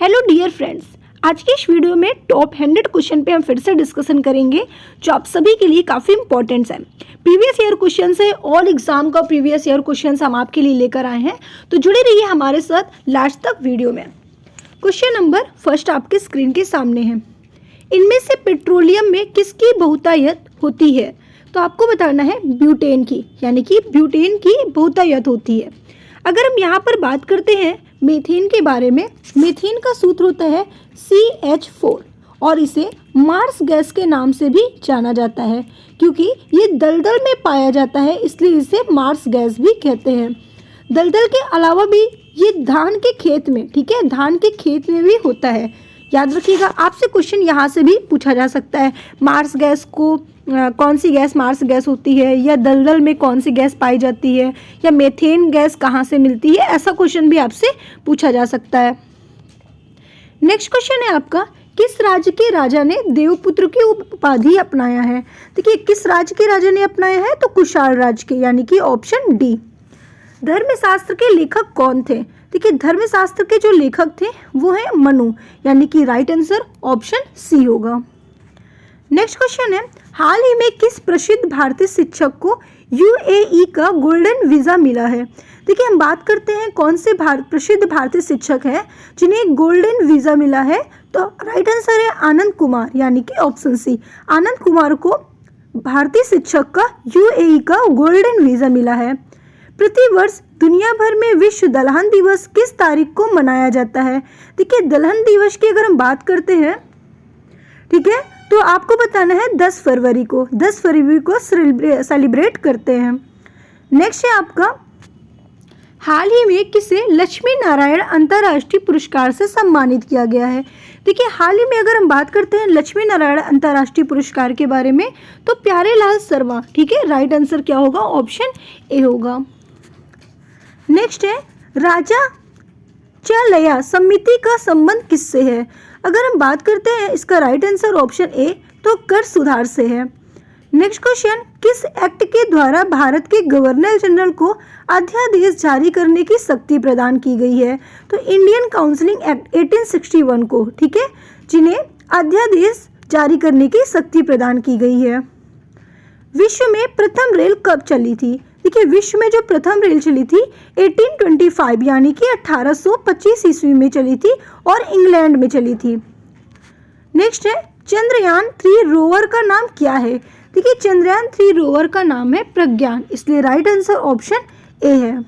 Hello dear friends, आज की इस वीडियो में टॉप 100 क्वेश्चन पे हम फिर से डिस्कशन करेंगे जो आप सभी के लिए काफ़ी इंपॉर्टेंट है। प्रीवियस ईयर क्वेश्चन है, ऑल एग्जाम का प्रीवियस ईयर क्वेश्चन हम आपके लिए लेकर आए हैं, तो जुड़े रहिए हमारे साथ लास्ट तक वीडियो में। क्वेश्चन नंबर फर्स्ट आपके स्क्रीन के सामने है। इनमें से पेट्रोलियम में किसकी बहुतायत होती है? तो आपको बताना है ब्यूटेन की, यानी कि ब्यूटेन की बहुतायत होती है। अगर हम यहाँ पर बात करते हैं मीथेन के बारे में, मीथेन का सूत्र होता है CH4 और इसे मार्स गैस के नाम से भी जाना जाता है, क्योंकि ये दलदल में पाया जाता है, इसलिए इसे मार्स गैस भी कहते हैं। दलदल के अलावा भी ये धान के खेत में, ठीक है, धान के खेत में भी होता है। याद रखिएगा, आपसे क्वेश्चन यहाँ से भी पूछा जा सकता है, मार्स गैस को कौन सी गैस मार्स गैस होती है, या दलदल में कौन सी गैस पाई जाती है, या मीथेन गैस कहाँ से मिलती है, ऐसा क्वेश्चन भी आपसे पूछा जा सकता है। नेक्स्ट क्वेश्चन है आपका, किस राज्य के राजा ने देवपुत्र की उपाधि अपनाया है? देखिए, किस राज्य के राजा ने अपनाया है? तो कुशाल राज्य के, यानी कि ऑप्शन डी। धर्मशास्त्र के लेखक कौन थे? देखिए, धर्मशास्त्र के जो लेखक थे वो है मनु, यानी कि राइट आंसर ऑप्शन सी होगा। नेक्स्ट क्वेश्चन है, हाल ही में किस प्रसिद्ध भारतीय शिक्षक को UAE का गोल्डन वीज़ा मिला है? देखिए, हम बात करते हैं कौन से प्रसिद्ध भारतीय शिक्षक हैं जिन्हें गोल्डन वीज़ा मिला है, तो राइट आंसर है आनंद कुमार, यानी कि ऑप्शन सी। आनंद कुमार को भारतीय शिक्षक का UAE का गोल्डन वीज़ा मिला है। प्रतिवर्ष दुनिया भर में विश्व दलहन दिवस किस तारीख को मनाया जाता है? देखिए, दलहन दिवस की अगर हम बात करते हैं, ठीक है, तो आपको बताना है 10 फरवरी को, 10 फरवरी को सेलिब्रेट करते हैं। नेक्स्ट है आपका, हाल ही में किसे लक्ष्मी नारायण अंतर्राष्ट्रीय पुरस्कार से सम्मानित किया गया है? देखिए, हाल ही में अगर हम बात करते हैं लक्ष्मी नारायण अंतर्राष्ट्रीय पुरस्कार के बारे में, तो प्यारेलाल शर्मा, ठीक है, राइट आंसर क्या होगा? ऑप्शन ए होगा। नेक्स्ट है, राजा चलया समिति का संबंध किससे है? अगर हम बात करते हैं इसका राइट आंसर ऑप्शन ए, तो कर सुधार से है। नेक्स्ट क्वेश्चन, किस एक्ट के द्वारा भारत के गवर्नर जनरल को अध्यादेश जारी करने की शक्ति प्रदान की गई है? तो इंडियन काउंसिलिंग एक्ट 1861 को, ठीक है, जिन्हें अध्यादेश जारी करने की शक्ति प्रदान की गई है। विश्व में प्रथम रेल कब चली थी? देखिए, विश्व में जो प्रथम रेल चली थी 1825, यानी कि 1825 ईस्वी में चली थी और इंग्लैंड में चली थी। नेक्स्ट है, चंद्रयान 3 रोवर का नाम क्या है? देखिए, चंद्रयान 3 रोवर का नाम है प्रज्ञान, इसलिए राइट आंसर ऑप्शन ए है।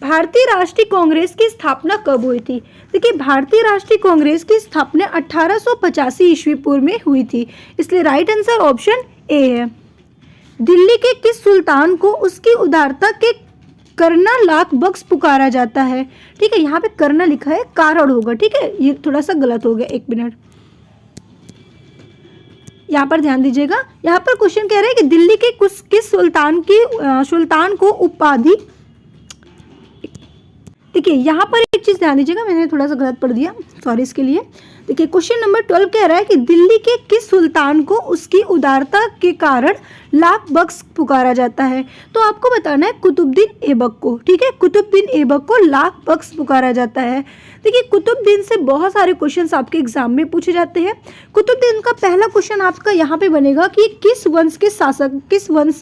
भारतीय राष्ट्रीय कांग्रेस की स्थापना कब हुई थी? देखिए, भारतीय राष्ट्रीय कांग्रेस की स्थापना 1885 ईस्वी पूर्व में हुई थी, इसलिए राइट आंसर ऑप्शन ए है। दिल्ली के किस सुल्तान को उसकी उदारता के करना लाख बख्श पुकारा जाता है? ठीक है, यहाँ पे करना लिखा है, कारण होगा, ठीक है, ये थोड़ा सा गलत हो गया, 1 मिनट, यहाँ पर ध्यान दीजिएगा। यहाँ पर क्वेश्चन कह रहे हैं कि दिल्ली के किस सुल्तान को उपाधि, देखिए यहाँ पर एक चीज ध्यान दीजिएगा, मैंने थोड़ा सा गलत पढ़ दिया, सॉरी इसके लिए। देखिए, क्वेश्चन नंबर 12 कह रहा है कि दिल्ली के किस सुल्तान को उसकी उदारता के कारण लाख बख्श पुकारा जाता है? तो आपको बताना है कुतुबुद्दीन ऐबक को, ठीक है, कुतुबुद्दीन ऐबक को लाख बख्श पुकारा जाता है। देखिए, कुतुबुद्दीन से बहुत सारे क्वेश्चंस आपके एग्जाम में पूछे जाते हैं। कुतुबुद्दीन का पहला क्वेश्चन आपका यहाँ पे बनेगा कि किस वंश के शासक, किस वंश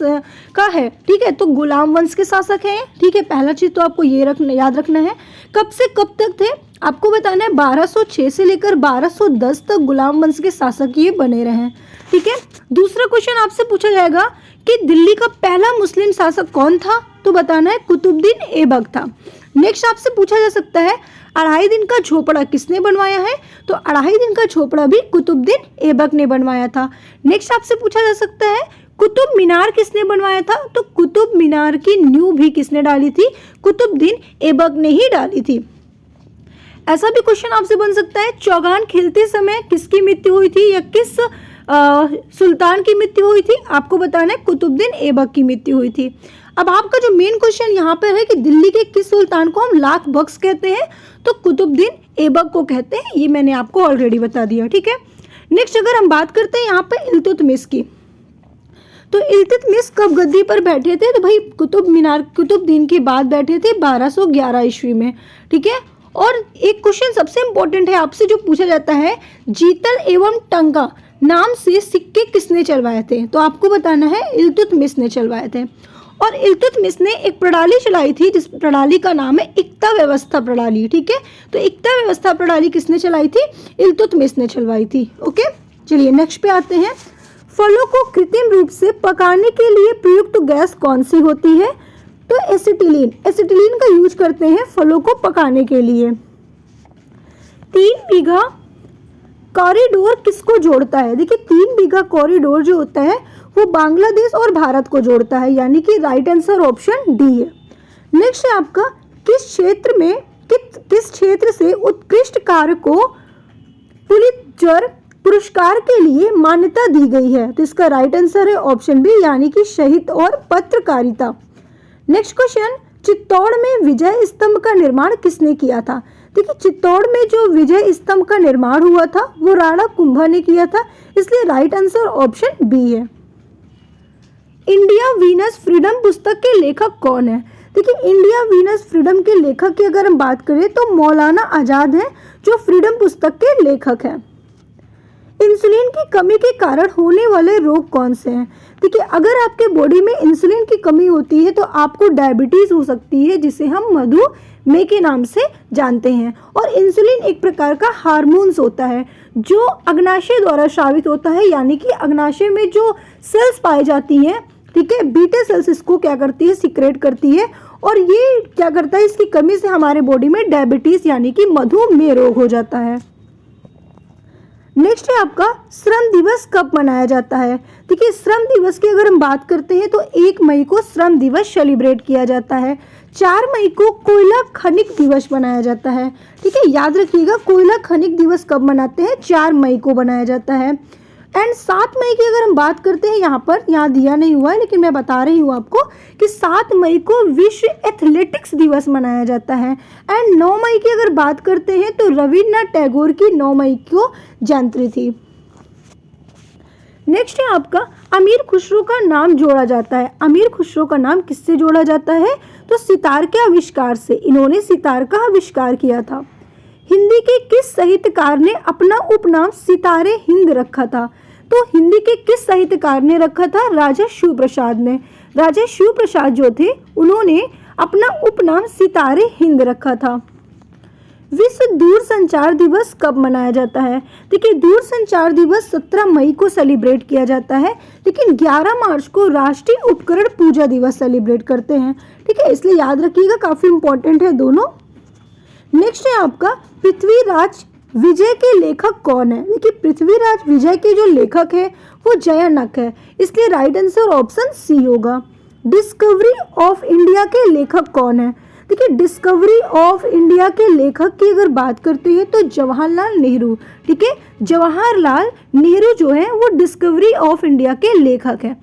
का है, ठीक है, तो गुलाम वंश के शासक हैं, ठीक है, पहला चीज तो आपको ये याद रखना है। कब से कब तक थे? आपको बताना है 1206 से लेकर 1210 तक गुलाम वंश के शासक ये बने रहे, ठीक है। दूसरा क्वेश्चन आपसे पूछा जाएगा कि दिल्ली का पहला मुस्लिम शासक कौन था? तो बताना है कुतुबुद्दीन ऐबक था। नेक्स्ट आपसे पूछा जा सकता है, 2.5 दिन का झोपड़ा किसने बनवाया है? तो 2.5 दिन का झोपड़ा भी कुतुबुद्दीन ऐबक ने बनवाया था। नेक्स्ट आपसे पूछा जा सकता है, कुतुब मीनार किसने बनवाया था? तो कुतुब मीनार की नींव भी किसने डाली थी? कुतुबुद्दीन ऐबक ने ही डाली थी। ऐसा भी क्वेश्चन आपसे बन सकता है, चौगान खेलते समय किसकी मृत्यु हुई थी, या किस सुल्तान की मृत्यु हुई थी? आपको बताना है कुतुबुद्दीन ऐबक की मृत्यु हुई थी। अब आपका जो मेन क्वेश्चन यहाँ पर है कि दिल्ली के किस सुल्तान को हम लाख बख्श कहते हैं? तो कुतुबुद्दीन ऐबक को कहते हैं, ये मैंने आपको ऑलरेडी बता दिया, ठीक है। नेक्स्ट अगर हम बात करते हैं यहाँ पे इल्तुतमिश की, तो इल्तुतमिश कब गद्दी पर बैठे थे? तो भाई कुतुबुद्दीन के बाद बैठे थे 1211 ईस्वी में, ठीक है। और एक क्वेश्चन सबसे इम्पोर्टेंट है आपसे जो पूछा जाता है, जीतल एवं टंका नाम से सिक्के किसने चलवाए थे? तो आपको बताना है इल्तुतमिश ने चलवाए थे। और इल्तुतमिश ने एक प्रणाली चलाई थी जिस प्रणाली का नाम है इक्ता व्यवस्था प्रणाली। ठीक है, तो इक्ता व्यवस्था प्रणाली किसने चलाई थी? इल्तुतमिश ने चलवाई थी। ओके, चलिए नेक्स्ट पे आते हैं। फलों को कृत्रिम रूप से पकाने के लिए प्रयुक्त गैस कौन सी होती है? तो एसिटिलीन। एसिटिलीन का यूज करते हैं फलों को पकाने के लिए। 3 बीघा कॉरिडोर किसको जोड़ता है? देखिए 3 बीघा कॉरिडोर जो होता है वो बांग्लादेश और भारत को जोड़ता है, यानी कि राइट आंसर ऑप्शन डी है। नेक्स्ट है आपका, किस क्षेत्र से उत्कृष्ट कार्य को पुलित्जर पुरस्कार के लिए मान्यता दी गई है? तो इसका राइट आंसर है ऑप्शन बी, यानी कि साहित्य और पत्रकारिता। नेक्स्ट क्वेश्चन, चित्तौड़ में विजय स्तंभ का निर्माण किसने किया था? देखिए चित्तौड़ में जो विजय स्तंभ का निर्माण हुआ था वो राणा कुंभा ने किया था, इसलिए राइट आंसर ऑप्शन बी है। इंडिया वीनस फ्रीडम पुस्तक के लेखक कौन है? देखिए इंडिया वीनस फ्रीडम के लेखक की अगर हम बात करें तो मौलाना आजाद हैं जो फ्रीडम पुस्तक के लेखक हैं। इंसुलिन की कमी के कारण होने वाले रोग कौन से हैं? देखिए अगर आपके बॉडी में इंसुलिन की कमी होती है तो आपको डायबिटीज हो सकती है, जिसे हम मधुमेह के नाम से जानते हैं। और इंसुलिन एक प्रकार का हार्मोन्स होता है जो अग्नाशय द्वारा स्रावित होता है, यानी कि अग्नाशय में जो सेल्स पाई जाती हैं, ठीक है, बीटा सेल्स इसको क्या करती है, सिक्रेट करती है, और ये क्या करता है, इसकी कमी से हमारे बॉडी में डायबिटीज यानी कि मधुमेह रोग हो जाता है। नेक्स्ट है आपका, श्रम दिवस कब मनाया जाता है? देखिए श्रम दिवस की अगर हम बात करते हैं तो 1 मई को श्रम दिवस सेलिब्रेट किया जाता है। 4 मई को कोयला खनिक दिवस मनाया जाता है। ठीक है, याद रखिएगा कोयला खनिक दिवस कब मनाते हैं? 4 मई को मनाया जाता है। एंड 7 मई की अगर हम बात करते हैं, यहाँ दिया नहीं हुआ है लेकिन मैं बता रही हूँ आपको कि 7 मई को विश्व एथलेटिक्स दिवस मनाया जाता है। एंड 9 मई की अगर बात करते हैं तो रविन्द्रनाथ टैगोर की 9 मई को जयंती थी। नेक्स्ट है आपका, अमीर खुसरो का नाम जोड़ा जाता है। अमीर खुसरो का नाम किससे जोड़ा जाता है? तो सितार के आविष्कार से। इन्होंने सितार का आविष्कार किया था। हिंदी के किस साहित्यकार ने अपना उपनाम सितारे हिंद रखा था? तो हिंदी के किस साहित्यकार ने रखा था? राजा शिव प्रसाद ने। राजा शिव प्रसाद जो थे उन्होंने अपना उपनाम सितारे हिंद रखा था। विश्व दूरसंचार दिवस कब मनाया जाता है? देखिए दूरसंचार दिवस 17 मई को सेलिब्रेट किया जाता है, लेकिन 11 मार्च को राष्ट्रीय उपकरण पूजा दिवस सेलिब्रेट करते हैं। ठीक है, इसलिए याद रखिएगा, काफी इंपॉर्टेंट है दोनों। नेक्स्ट है आपका, पृथ्वीराज विजय के लेखक कौन है? देखिए पृथ्वीराज विजय के जो लेखक है वो जयानक है, इसलिए राइट आंसर ऑप्शन सी होगा। डिस्कवरी ऑफ इंडिया के लेखक कौन है? देखिए डिस्कवरी ऑफ इंडिया के लेखक की अगर बात करते हैं तो जवाहरलाल नेहरू। ठीक है, जवाहरलाल नेहरू जो है वो डिस्कवरी ऑफ इंडिया के लेखक है।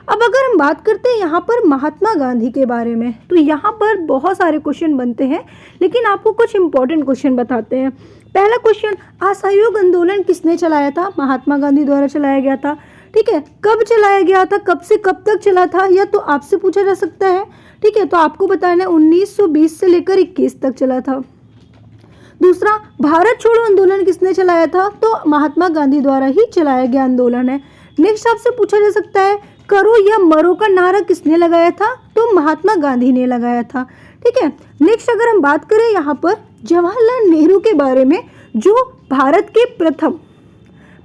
अब अगर हम बात करते हैं यहाँ पर महात्मा गांधी के बारे में, तो यहाँ पर बहुत सारे क्वेश्चन बनते हैं, लेकिन आपको कुछ इंपॉर्टेंट क्वेश्चन बताते हैं। पहला क्वेश्चन, असहयोग आंदोलन किसने चलाया था? महात्मा गांधी द्वारा चलाया गया था। ठीक है, कब चलाया गया था, कब से कब तक चला था, यह तो आपसे पूछा जा सकता है। ठीक है, तो आपको बताना है 1920 से लेकर 21 तक चला था। दूसरा, भारत छोड़ो आंदोलन किसने चलाया था? तो महात्मा गांधी द्वारा ही चलाया गया आंदोलन है। नेक्स्ट आपसे पूछा जा सकता है, करो या मरो का नारा किसने लगाया था? तो महात्मा गांधी ने लगाया था। ठीक है, नेक्स्ट अगर हम बात करें यहाँ पर जवाहरलाल नेहरू के बारे में, जो भारत के प्रथम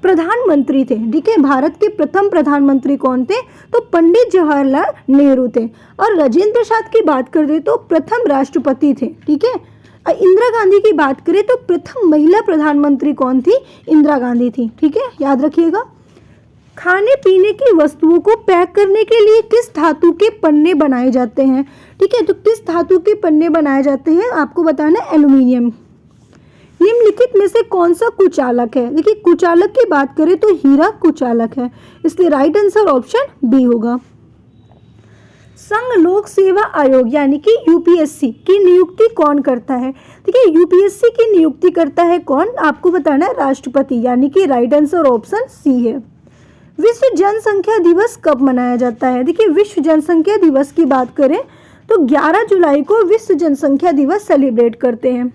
प्रधानमंत्री थे। ठीक है, भारत के प्रथम प्रधानमंत्री कौन थे? तो पंडित जवाहरलाल नेहरू थे। और राजेंद्र प्रसाद की बात करें तो प्रथम राष्ट्रपति थे। ठीक है, इंदिरा गांधी की बात करें तो प्रथम महिला प्रधानमंत्री कौन थी? इंदिरा गांधी थी। ठीक है, याद रखिएगा। खाने पीने की वस्तुओं को पैक करने के लिए किस धातु के पन्ने बनाए जाते हैं? ठीक है, तो किस धातु के पन्ने बनाए जाते हैं आपको बताना है एल्युमिनियम। निम्नलिखित में से कौन सा कुचालक है? देखिए कुचालक की बात करें तो हीरा कुचालक है, इसलिए राइट आंसर ऑप्शन बी होगा। संघ लोक सेवा आयोग यानी कि यूपीएससी की नियुक्ति कौन करता है? देखिए यूपीएससी की नियुक्ति करता है कौन? आपको बताना है राष्ट्रपति, यानी कि राइट आंसर ऑप्शन सी है। विश्व जनसंख्या दिवस कब मनाया जाता है? देखिए विश्व जनसंख्या दिवस की बात करें तो 11 जुलाई को विश्व जनसंख्या दिवस सेलिब्रेट करते हैं।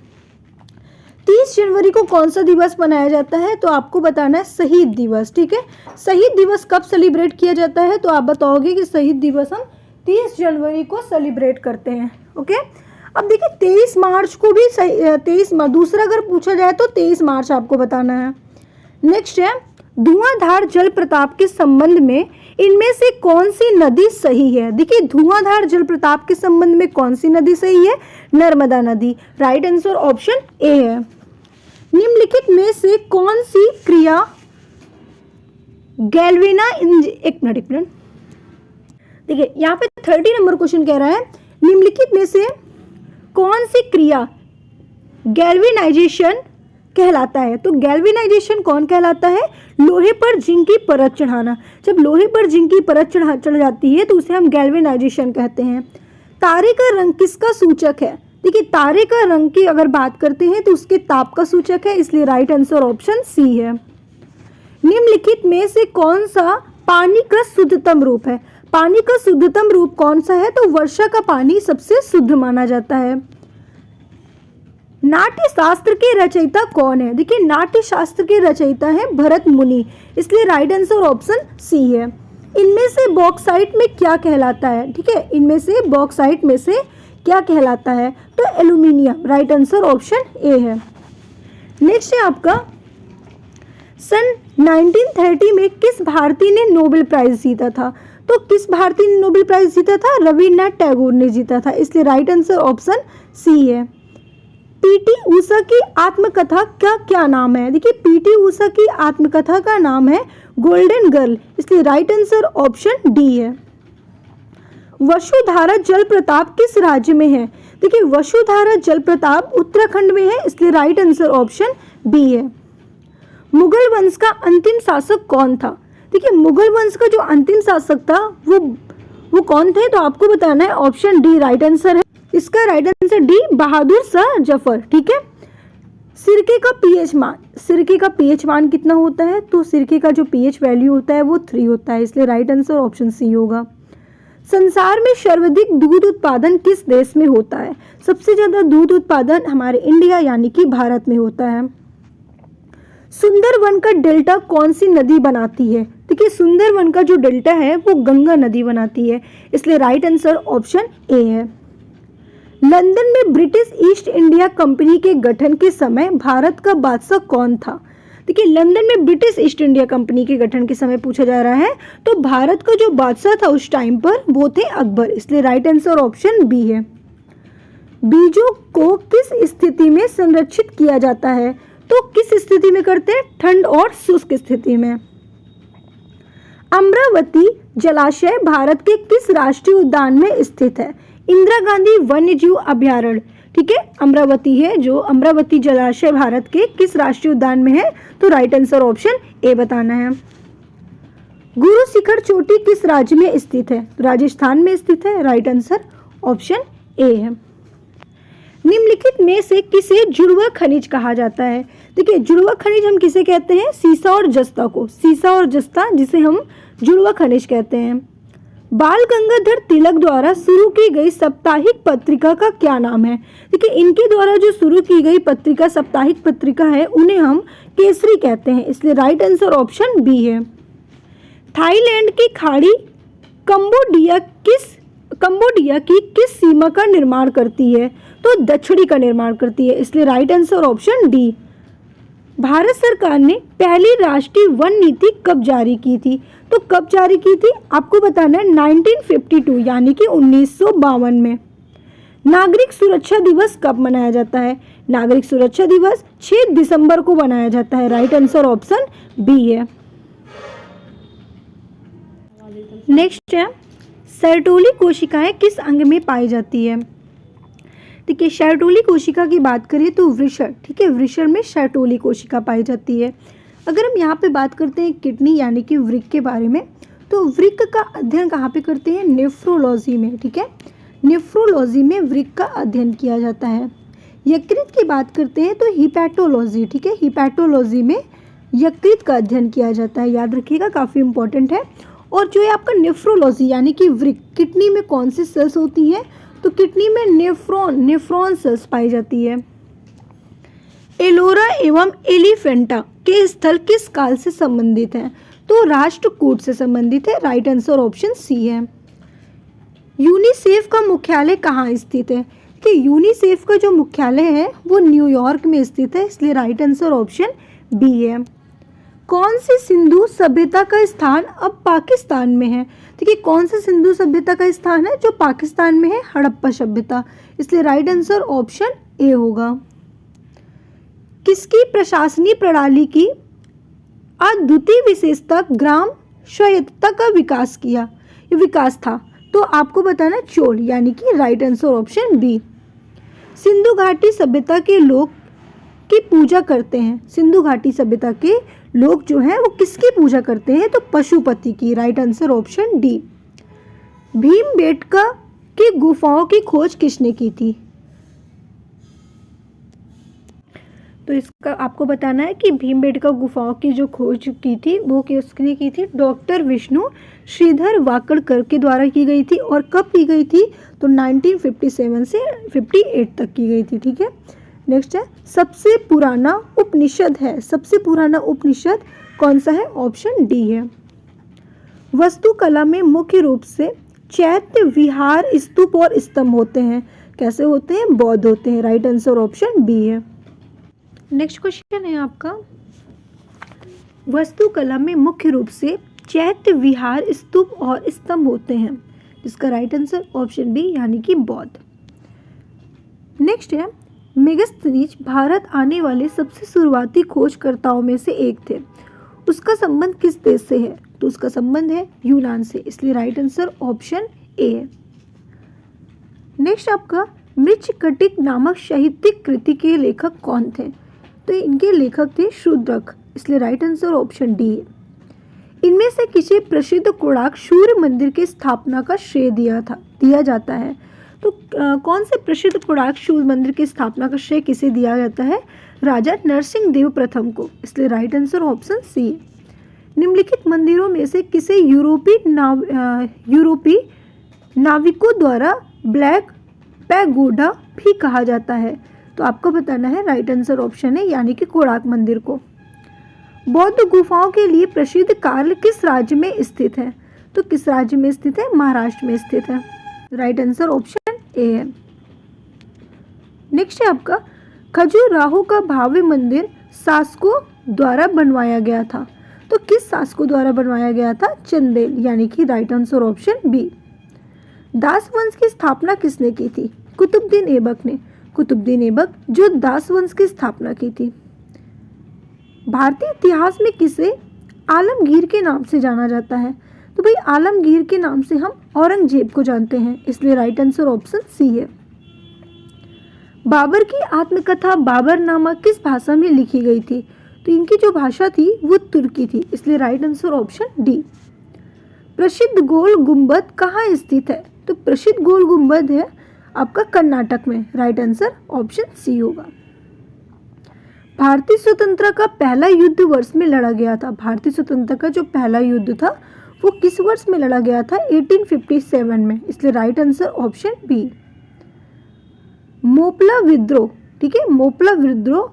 30 जनवरी को कौन सा दिवस मनाया जाता है? तो आपको बताना है शहीद दिवस, ठीक है। शहीद दिवस कब सेलिब्रेट किया जाता है? तो आप बताओगे कि शहीद दिवस हम 30 जनवरी को सेलिब्रेट करते हैं, ओके। अब देखिए 23 मार्च को भी दूसरा अगर पूछा जाए तो 23 मार्च आपको बताना है। नेक्स्ट है धुआंधार जलप्रपात के संबंध में इनमें से कौन सी नदी सही है? देखिए धुआंधार जलप्रपात के संबंध में कौन सी नदी सही है? नर्मदा नदी। राइट आंसर ऑप्शन ए है। निम्नलिखित में से कौन सी क्रिया एक मिनट देखिए यहाँ पे 30 नंबर क्वेश्चन कह रहा है निम्नलिखित में से कौन सी क्रिया गैल्वेनाइजेशन कहलाता है? तो गैल्वेनाइजेशन कौन कहलाता है? लोहे पर जिंक की परत चढ़ाना। जब लोहे पर जिंक की परत चढ़ जाती है तो उसे हम गैल्वेनाइजेशन कहते हैं। तारे का रंग किसका सूचक है? देखिए तारे का रंग की अगर बात करते हैं तो उसके ताप का सूचक है, इसलिए राइट आंसर ऑप्शन सी है। निम्नलिखित में से कौन सा पानी का शुद्धतम रूप है? पानी का शुद्धतम रूप कौन सा है? तो वर्षा का पानी सबसे शुद्ध माना जाता है। नाट्य शास्त्र के रचयिता कौन है? देखिए नाट्य शास्त्र के रचयिता है भरत मुनि, इसलिए राइट आंसर ऑप्शन सी है। इनमें से बॉक्साइट में क्या कहलाता है? ठीक है, इनमें से बॉक्साइट में से क्या कहलाता है? तो aluminium. Right answer option A है। नेक्स्ट है आपका सन 1930 में किस भारतीय ने नोबेल प्राइज जीता था? तो किस भारतीय ने नोबेल प्राइज जीता था? रविन्द्रनाथ टैगोर ने जीता था, इसलिए राइट आंसर ऑप्शन सी है। पीटी ऊषा की आत्मकथा का क्या नाम है? देखिए पीटी ऊषा की आत्मकथा का नाम है गोल्डन गर्ल, इसलिए राइट आंसर ऑप्शन डी है। वसुधारा जलप्रपात किस राज्य में है? देखिए वसुधारा जलप्रपात उत्तराखंड में है, इसलिए राइट आंसर ऑप्शन बी है। मुगल वंश का अंतिम शासक कौन था? देखिए मुगल वंश का जो अंतिम शासक था वो कौन थे? तो आपको बताना है ऑप्शन डी राइट आंसर है। इसका right answer D Bahadur Shah Zafar, ठीक है। सिरके का पीएच मान कितना होता है? तो सिरके का जो पीएच वैल्यू होता है वो 3 होता है, इसलिए राइट आंसर ऑप्शन सी होगा। संसार में सर्वाधिक दूध उत्पादन किस देश में होता है? सबसे ज्यादा दूध उत्पादन हमारे इंडिया यानी कि भारत में होता है। सुंदरवन का डेल्टा कौन सी नदी बनाती है? देखिए सुंदरवन का जो डेल्टा है वो गंगा नदी बनाती है, इसलिए राइट आंसर ऑप्शन ए है। लंदन में ब्रिटिश ईस्ट इंडिया कंपनी के गठन के समय भारत का बादशाह कौन था? देखिए लंदन में ब्रिटिश ईस्ट इंडिया कंपनी के गठन के समय पूछा जा रहा है, तो भारत का जो बादशाह था उस टाइम पर वो थे अकबर, इसलिए राइट आंसर ऑप्शन बी है। बीजों को किस स्थिति में संरक्षित किया जाता है? तो किस स्थिति में करते हैं? ठंड और शुष्क स्थिति में। अमरावती जलाशय भारत के किस राष्ट्रीय उद्यान में स्थित है? इंदिरा गांधी वन्यजीव अभयारण्य, ठीक है। अमरावती है जो अमरावती जलाशय भारत के किस राष्ट्रीय उद्यान में है? तो राइट आंसर ऑप्शन ए बताना है। गुरु शिखर चोटी किस राज्य में स्थित है? तो राजस्थान में स्थित है, राइट आंसर ऑप्शन ए है। निम्नलिखित में से किसे जुड़वा खनिज कहा जाता है? देखिए जुड़वा खनिज हम किसे कहते हैं? सीसा और जस्ता को, सीसा और जस्ता जिसे हम जुड़वा खनिज कहते हैं। बाल गंगाधर तिलक द्वारा शुरू की गई साप्ताहिक पत्रिका का क्या नाम है? देखिए इनके द्वारा जो शुरू की गई पत्रिका साप्ताहिक पत्रिका है उन्हें हम केसरी कहते हैं, इसलिए राइट आंसर ऑप्शन बी है। थाईलैंड की खाड़ी कंबोडिया की किस सीमा का निर्माण करती है? तो दक्षिणी का निर्माण करती है, इसलिए right answer option D. Bharat सरकार ने पहली राष्ट्रीय वन नीति कब जारी की थी? तो कब जारी की थी आपको बताना है 1952 यानी कि 1952 में। नागरिक सुरक्षा दिवस कब मनाया जाता है? नागरिक सुरक्षा दिवस 6 दिसंबर को मनाया जाता है, राइट आंसर ऑप्शन बी है। नेक्स्ट है सर्टोली कोशिकाएं किस अंग में पाई जाती है? देखिए सर्टोली कोशिका की बात करें तो वृषण, ठीक है, वृषण में सर्टोली कोशिका पाई जाती है। अगर हम यहाँ पे बात करते हैं किडनी यानी कि वृक्क के बारे में, तो वृक्क का अध्ययन कहाँ पे करते हैं? नेफ्रोलॉजी में, ठीक है, नेफ्रोलॉजी में वृक्क का अध्ययन किया जाता है। यकृत की बात करते हैं तो हिपैटोलॉजी, ठीक है, हिपैटोलॉजी में यकृत का अध्ययन किया जाता है, याद रखिएगा काफ़ी इंपॉर्टेंट है। और जो है आपका नेफ्रोलॉजी यानी कि वृक्क, किडनी में कौन सी सेल्स होती हैं? तो किडनी में नेफ्रॉन सेल्स पाई जाती है। एलोरा एवं एलिफेंटा के स्थल किस काल से संबंधित हैं? तो राष्ट्रकूट से संबंधित है। राइट आंसर ऑप्शन सी है। यूनिसेफ का मुख्यालय कहाँ स्थित है? कि यूनिसेफ का जो मुख्यालय है वो न्यूयॉर्क में स्थित है, इसलिए राइट आंसर ऑप्शन बी है। कौन सी सिंधु सभ्यता का स्थान अब पाकिस्तान में है? देखिए कौन सी सिंधु सभ्यता का स्थान है जो पाकिस्तान में है? हड़प्पा सभ्यता, इसलिए राइट आंसर ऑप्शन ए होगा। किसकी प्रशासनिक प्रणाली की अद्वितीय विशेषता ग्राम स्वायत्तता का विकास था? तो आपको बताना चोल, यानी कि right answer option B. Sindhu घाटी सभ्यता के लोग की पूजा करते हैं। सिंधु घाटी सभ्यता के लोग जो हैं वो किसकी पूजा करते हैं? तो पशुपति की। Right answer option D. Bhimbetka की गुफाओं की खोज किसने की थी? तो इसका आपको बताना है कि भीमबेटका गुफाओं की जो खोज की थी वो किसने की थी? डॉक्टर विष्णु श्रीधर वाकड़कर के द्वारा की गई थी। और कब की गई थी? तो 1957 से 58 तक की गई थी। ठीक है, नेक्स्ट है सबसे पुराना उपनिषद है। सबसे पुराना उपनिषद कौन सा है? ऑप्शन डी है। वास्तुकला में मुख्य रूप से चैत्य विहार स्तूप और स्तंभ होते हैं। कैसे होते हैं? बौद्ध होते हैं। राइट आंसर ऑप्शन बी है। नेक्स्ट क्वेश्चन है आपका, वास्तुकला में मुख्य रूप से चैत्य विहार स्तूप और स्तंभ होते हैं, जिसका राइट आंसर ऑप्शन बी यानी कि बौद्ध। नेक्स्ट है मेगास्थनीज भारत आने वाले सबसे शुरुआती खोजकर्ताओं में से एक थे। उसका संबंध किस देश से है? तो उसका संबंध है यूनान से, इसलिए राइट आंसर ऑप्शन ए है। नेक्स्ट आपका मृच्छकटिक नामक साहित्यिक कृति के लेखक कौन थे? तो इनके लेखक थे शूद्रक, इसलिए राइट आंसर ऑप्शन डी है। इनमें से किसी प्रसिद्ध कोणार्क सूर्य मंदिर की स्थापना का श्रेय दिया जाता है? तो कौन से प्रसिद्ध कोणार्क सूर्य मंदिर की स्थापना का श्रेय किसे दिया जाता है? राजा नरसिंह देव प्रथम को, इसलिए राइट आंसर ऑप्शन सी है। निम्नलिखित मंदिरों में से किसे यूरोपी नाविकों द्वारा ब्लैक पैगोडा भी कहा जाता है? तो आपको बताना है, राइट आंसर ऑप्शन है यानी कि कोणार्क मंदिर को। बौद्ध गुफाओं के लिए प्रसिद्ध कार्ल किस राज्य में स्थित है? तो किस राज्य में स्थित है? महाराष्ट्र में स्थित है। राइट आंसर ऑप्शन ए है। नेक्स्ट है आपका खजुराहो का भव्य मंदिर शासकों द्वारा बनवाया गया था। तो किस शासकों द्वारा बनवाया गया था? चंदेल, यानी कि राइट आंसर ऑप्शन बी। दास वंश की स्थापना किसने की थी? कुतुबुद्दीन ऐबक ने। कुतुबुद्दीन ऐबक जो दास वंश की स्थापना की थी। भारतीय इतिहास में किसे आलमगीर के नाम से जाना जाता है? तो भाई आलमगीर के नाम से हम औरंगजेब को जानते हैं, इसलिए राइट आंसर ऑप्शन सी है। बाबर की आत्मकथा बाबरनामा किस भाषा में लिखी गई थी? तो इनकी जो भाषा थी वो तुर्की थी, इसलिए राइट आंसर ऑप्शन डी। प्रसिद्ध गोल गुंबद कहाँ स्थित है? तो प्रसिद्ध गोल गुंबद है आपका कर्नाटक में, राइट आंसर ऑप्शन सी होगा। भारतीय स्वतंत्रता का पहला युद्ध वर्ष में लड़ा गया था। भारतीय स्वतंत्रता का जो पहला युद्ध था वो किस वर्ष में लड़ा गया था? 1857 में, इसलिए right answer option B. Moplah विद्रोह, ठीक है, मोपला विद्रोह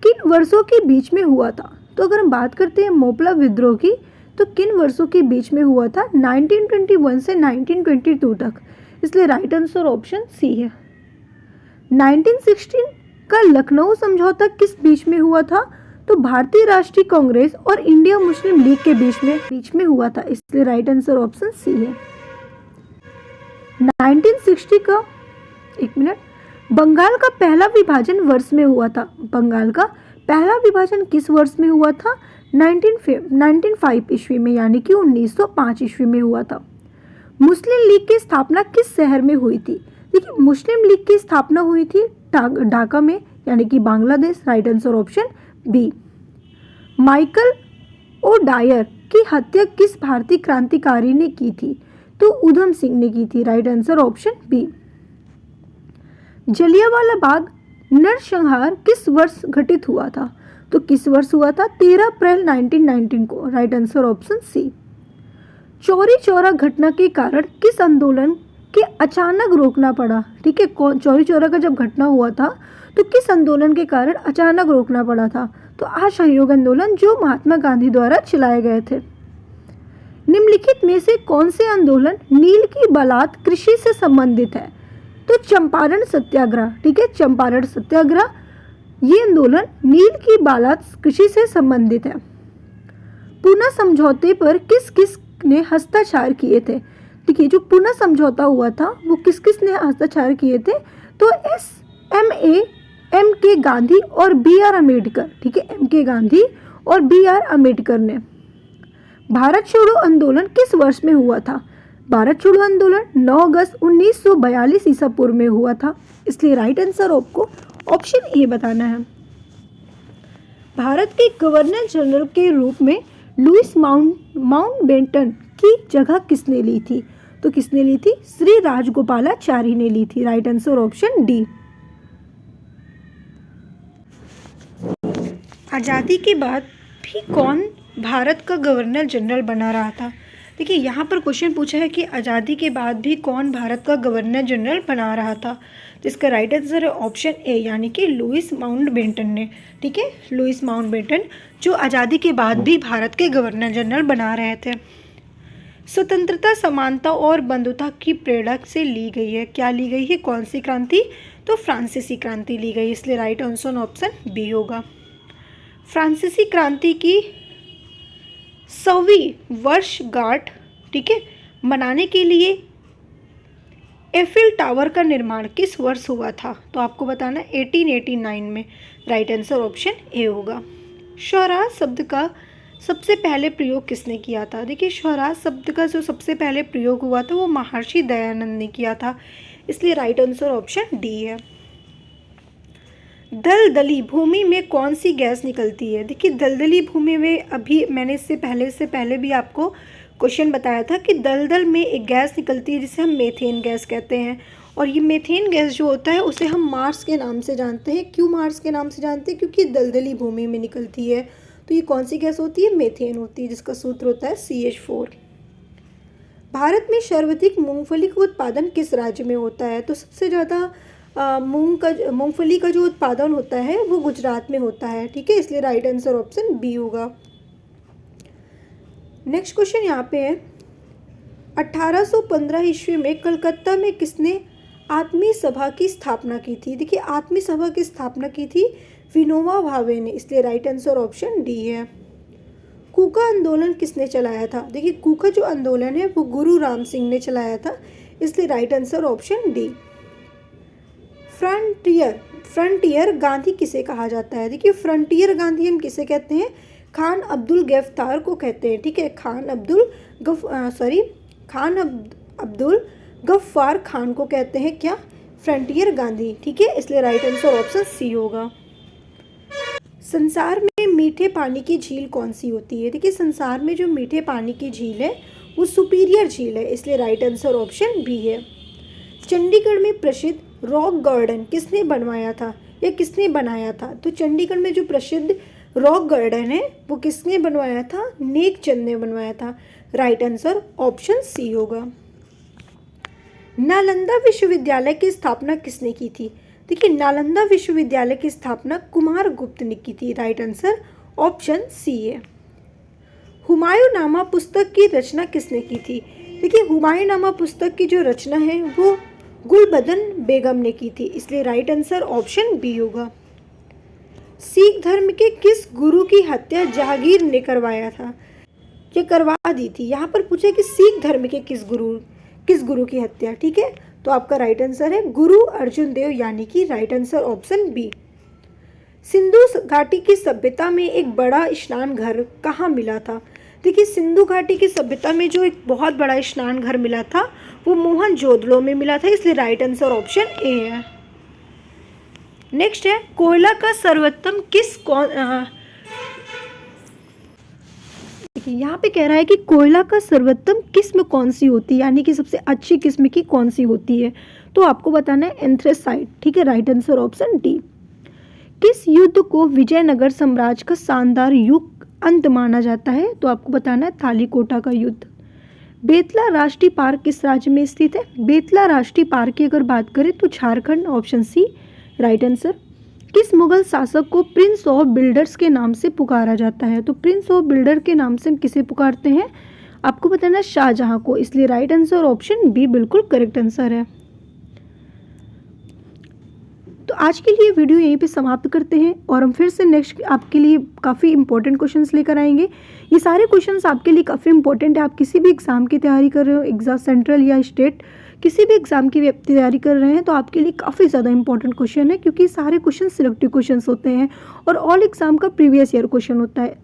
किन वर्षों के बीच में हुआ था? तो अगर हम बात करते हैं मोपला विद्रोह की, तो किन वर्षों के बीच में हुआ था? 1921 से 1922 तक, इसलिए राइट आंसर ऑप्शन सी है। 1916 का लखनऊ समझौता किस बीच में हुआ था? तो भारतीय राष्ट्रीय कांग्रेस और इंडिया मुस्लिम लीग के बीच में हुआ था, इसलिए राइट आंसर ऑप्शन सी है। 1960 का बंगाल का पहला विभाजन वर्ष में हुआ था। बंगाल का पहला विभाजन किस वर्ष में हुआ था? 1905 ईस्वी में, यानी कि 1905 ईस्वी में हुआ था। मुस्लिम लीग की स्थापना किस शहर में हुई थी? देखिए मुस्लिम लीग की स्थापना हुई थी ढाका में, यानी कि Bangladesh, right answer option B. Michael O'Dwyer की हत्या किस भारतीय क्रांतिकारी ने की थी? तो उधम सिंह ने की थी, right answer option B. Jallianwala Bagh नरसंहार किस वर्ष घटित हुआ था? तो किस वर्ष हुआ था? 13 अप्रैल 1919 को, right answer option C. Chauri Chaura घटना के कारण किस आंदोलन के अचानक रोकना पड़ा? ठीक है, चौरी चौरा का जब घटना हुआ था तो किस आंदोलन के कारण अचानक रोकना पड़ा था? तो असहयोग आंदोलन जो महात्मा गांधी द्वारा चलाए गए थे। निम्नलिखित में से कौन से आंदोलन नील की बलात् कृषि से संबंधित है? तो चंपारण सत्याग्रह, ठीक है, चंपारण सत्याग्रह ये आंदोलन नील की बालात् कृषि से संबंधित है। पुनः समझौते पर किस किस ने हस्ताक्षर किए थे? देखिए जो पुनः समझौता हुआ था वो किस किस ने हस्ताक्षर किए थे? तो एम के गांधी और बी आर अम्बेडकर, ठीक है, एम के गांधी और बी आर अम्बेडकर ने। भारत छोड़ो आंदोलन किस वर्ष में हुआ था? भारत छोड़ो आंदोलन 9 अगस्त 1942 ईसा पूर्व में हुआ था, इसलिए राइट आंसर आपको ऑप्शन ए बताना है। भारत के गवर्नर जनरल के रूप में लुईस माउंटबेटन की जगह किसने ली थी? तो किसने ली थी? श्री राजगोपालाचारी ने ली थी। Right answer option D. आज़ादी के बाद भी कौन भारत का गवर्नर जनरल बना रहा था? देखिए यहाँ पर क्वेश्चन पूछा है कि आज़ादी के बाद भी कौन भारत का गवर्नर जनरल बना रहा था, तो इसका राइट आंसर है ऑप्शन ए, यानी कि लुईस माउंटबेटन ने। ठीक है, लुईस माउंटबेटन जो आज़ादी के बाद भी भारत के गवर्नर जनरल बना रहे थे। स्वतंत्रता, समानता और बंधुता की प्रेरणा से ली गई है, क्या ली गई है, कौन सी क्रांति? तो फ्रांसीसी क्रांति ली गई, इसलिए राइट आंसर ऑप्शन बी होगा। फ्रांसीसी क्रांति की 100वीं वर्षगांठ, ठीक है, मनाने के लिए एफिल टावर का निर्माण किस वर्ष हुआ था? तो आपको बताना 1889 में। राइट आंसर ऑप्शन ए होगा। स्वराज शब्द का सबसे पहले प्रयोग किसने किया था? देखिए स्वराज शब्द का जो सबसे पहले प्रयोग हुआ था वो महर्षि दयानंद ने किया था, इसलिए राइट आंसर ऑप्शन डी है। दलदली भूमि में कौन सी गैस निकलती है? देखिए दलदली भूमि में अभी मैंने इससे पहले भी आपको क्वेश्चन बताया था कि दलदल में एक गैस निकलती है जिसे हम मेथेन गैस कहते हैं, और ये मेथेन गैस जो होता है उसे हम मार्स के नाम से जानते हैं। क्यों मार्स के नाम से जानते हैं? क्योंकि दलदली भूमि में निकलती है। तो ये कौन सी गैस होती है? मेथेन होती है, जिसका सूत्र होता है CH4। भारत में सर्वाधिक मूंगफली का उत्पादन किस राज्य में होता है? तो सबसे ज़्यादा मूंगफली का जो उत्पादन होता है वो गुजरात में होता है। ठीक है, इसलिए राइट आंसर ऑप्शन बी होगा। नेक्स्ट क्वेश्चन यहाँ पे है, 1815 ईस्वी में कलकत्ता में किसने आत्मीय सभा की स्थापना की थी? देखिए आत्मीय सभा की स्थापना की थी विनोबा भावे ने, इसलिए राइट आंसर ऑप्शन डी है। कूका आंदोलन किसने चलाया था? देखिए कूका जो आंदोलन है वो गुरु राम सिंह ने चलाया था, इसलिए right answer option D. Frontier Gandhi किसे कहा जाता है? देखिए फ्रंटियर गांधी हम किसे कहते हैं? खान अब्दुल गफ्तार को कहते हैं। ठीक है, खान अब्दुल गफ्फार खान को कहते हैं क्या? फ्रंटियर गांधी। ठीक है, इसलिए राइट आंसर ऑप्शन सी होगा। संसार में मीठे पानी की झील कौन सी होती है? देखिए संसार में जो मीठे पानी की झील है वो सुपीरियर झील है, इसलिए राइट आंसर ऑप्शन बी है। चंडीगढ़ में प्रसिद्ध रॉक गार्डन किसने बनवाया था या किसने बनाया था? तो चंडीगढ़ में जो प्रसिद्ध रॉक गार्डन है वो किसने बनवाया था? नेकचंद ने बनवाया था। राइट आंसर ऑप्शन सी होगा। नालंदा विश्वविद्यालय की स्थापना किसने की थी? देखिए नालंदा विश्वविद्यालय की स्थापना कुमारगुप्त ने की थी। राइट आंसर ऑप्शन सी है। हुमायूंनामा पुस्तक की रचना किसने की थी? देखिए हुमायूंनामा पुस्तक की जो रचना है वो गुलबदन बेगम ने की थी, इसलिए राइट आंसर ऑप्शन बी होगा। सिख धर्म के किस गुरु की हत्या जहांगीर ने करवाया था या करवा दी थी? यहाँ पर पूछे कि सिख धर्म के किस गुरु की हत्या। ठीक है, तो आपका राइट आंसर है गुरु अर्जुन देव, यानी कि right answer option B. Sindhu घाटी की सभ्यता में एक बड़ा स्नान घर कहाँ मिला था? देखिए सिंधु घाटी की सभ्यता में जो एक बहुत बड़ा स्नान घर मिला था वो मोहनजोदड़ो में मिला था, इसलिए राइट आंसर ऑप्शन ए है। नेक्स्ट है, कोयला का सर्वोत्तम देखिए यहाँ पे कह रहा है कि कोयला का सर्वोत्तम किस्म कौन सी होती है, यानी कि सबसे अच्छी किस्म की कौन सी होती है? तो आपको बताना है एंथ्रेसाइट। ठीक है, राइट आंसर ऑप्शन डी। किस युद्ध को विजयनगर साम्राज्य का शानदार युग अंत माना जाता है? तो आपको बताना है तालीकोटा का युद्ध। बेतला राष्ट्रीय पार्क किस राज्य में स्थित है? बेतला राष्ट्रीय पार्क की अगर बात करें तो Jharkhand, option C right answer. किस मुगल शासक को प्रिंस ऑफ बिल्डर्स के नाम से पुकारा जाता है? तो प्रिंस ऑफ बिल्डर के नाम से हम किसे पुकारते हैं? आपको बताना शाहजहां को, इसलिए राइट आंसर ऑप्शन बी बिल्कुल करेक्ट आंसर है। तो आज के लिए वीडियो यहीं पे समाप्त करते हैं और हम फिर से नेक्स्ट आपके लिए काफ़ी इंपॉर्टेंट क्वेश्चंस लेकर आएंगे। ये सारे क्वेश्चंस आपके लिए काफ़ी इंपॉर्टेंट है। आप किसी भी एग्ज़ाम की तैयारी कर रहे हो, एग्ज़ाम सेंट्रल या स्टेट, किसी भी एग्ज़ाम की तैयारी कर रहे हैं तो आपके लिए काफ़ी ज़्यादा इंपॉर्टेंट क्वेश्चन है, क्योंकि सारे क्वेश्चन सिलेक्टिव क्वेश्चंस होते हैं और ऑल एग्ज़ाम का प्रीवियस ईयर क्वेश्चन होता है।